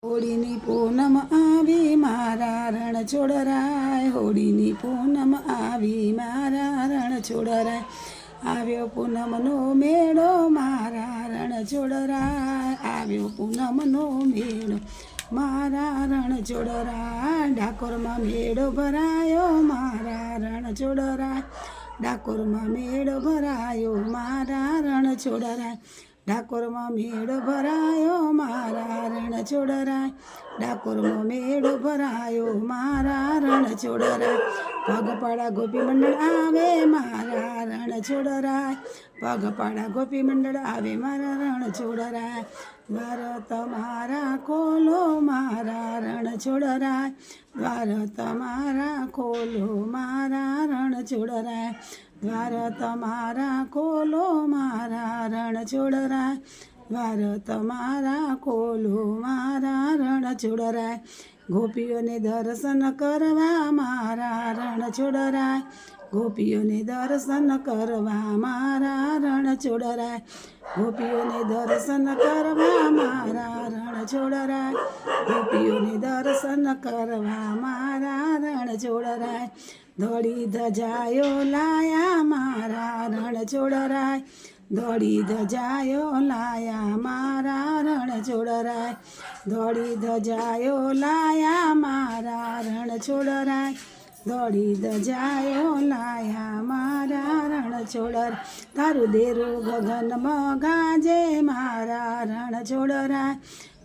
હોળીની પૂનમ આવી મારા રણ છોડરાય, હોળીની પૂનમ આવી મારા રણ છોડરાય, આવ્યો પૂનમનો મેળો મારા રણ છોડરાય, આવ્યો પૂનમનો મેળો મારા રણ છોડરાય, ડાકોરમાં મેળો ભરાયો મારા રણ છોડરાય, ડાકોરમાં મેળો ભરાયો મારા રણ છોડરાય, ડાકોરમાં મેળો ભરાયો મારા રણ છોડરાય, ડાકોરમાં મેળો ભરાયો મારા રણ છોડરાય, પગપાળા ગોપી મંડળ આવે મારા રણ છોડરાય, પગપાળા ગોપી મંડળ આવે મારા રણ છોડરાય, દ્વાર તમારા ખોલો મારા રણ છોડરાય, દ્વાર તમારા ખોલો મારા રણ છોડરાય, દ્વાર તમારા ખોલો મારા રણ છોડરાય, દ્વાર તમારા ખોલો મારા રણ છોડરાય, ગોપીઓને દર્શન કરવા મારા રણ છોડરાય, ગોપીઓને દર્શન કરવા મારા રણ છોડરાય, ગોપીઓને દર્શન કરવા મારા રણ છોડરાય, ગોપીઓને દર્શન કરવા મારા રણ છોડરાય, દોડી ધજાયો લાયા મારા રણ છોડરાય, દોડી ધજાયો લાયા મારા રણ છોડરાય, દોડી ધજાયો લાયા મારા રણ છોડરાય, દોડી ધજાયો લાયા મારા રણ છોડરાય, તારું દેરું ગગનમાં ગાજે મારા રણ છોડરાય,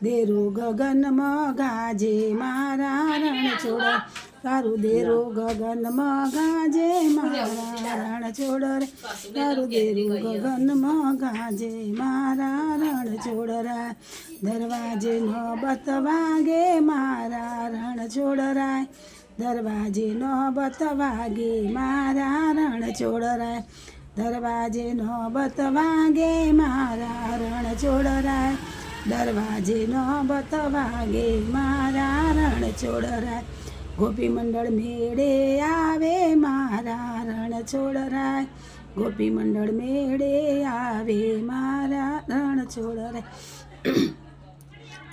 દેરું ગગનમાં ગાજે મારા રણ છોડરાય, તારું દેરું ગગનમાં ગાજે મારા રણ છોડરાય, તારું દેરું ગગનમાં ગાજે મારા રણ છોડરાય, દરવાજે નોબત વાગે મારા રણ છોડરાય, દરવાજે નોબત વાગે મારા રણ છોડરાય, દરવાજે નોબત વાગે મારા રણ છોડરાય, દરવાજે નોબત વાગે મારા રણ છોડરાય, ગોપી મંડળ મેળે આવે મારા રણ છોડરાય, ગોપી મંડળ મેળે આવે મારા રણ છોડરાય,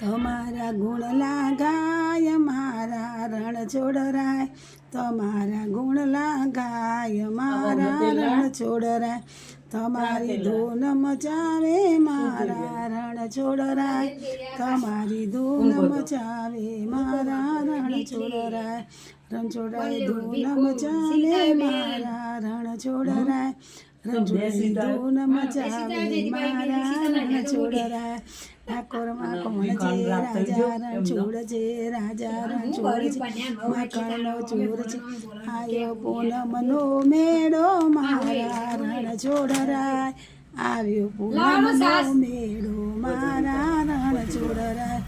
તમારા ગુણ લાગાય મારા રણ છોડરાય, તમારા ગુણ લાગાય મારા રણ છોડરાય, તમારી ધૂન મચાવે મારા રણ છોડરાય, તમારી ધૂન મચાવે મારા રણ છોડરાય, રણ છોડરાય ધૂન મચાવે મારા રણ છોડરાય, રણ છોડરાય ધૂન મચાવે મારા રણ છોડરાય, ડાકોરમાં કોણ છે રાજા રણ છોડ છે, રાજા રણ છોડ છે, માખણનો ચોર છે, આયો પૂનમનો મેળો મારા રણ છોડરાય, આવ્યો પૂનમનો મેળો મારા રણ છોડરાય.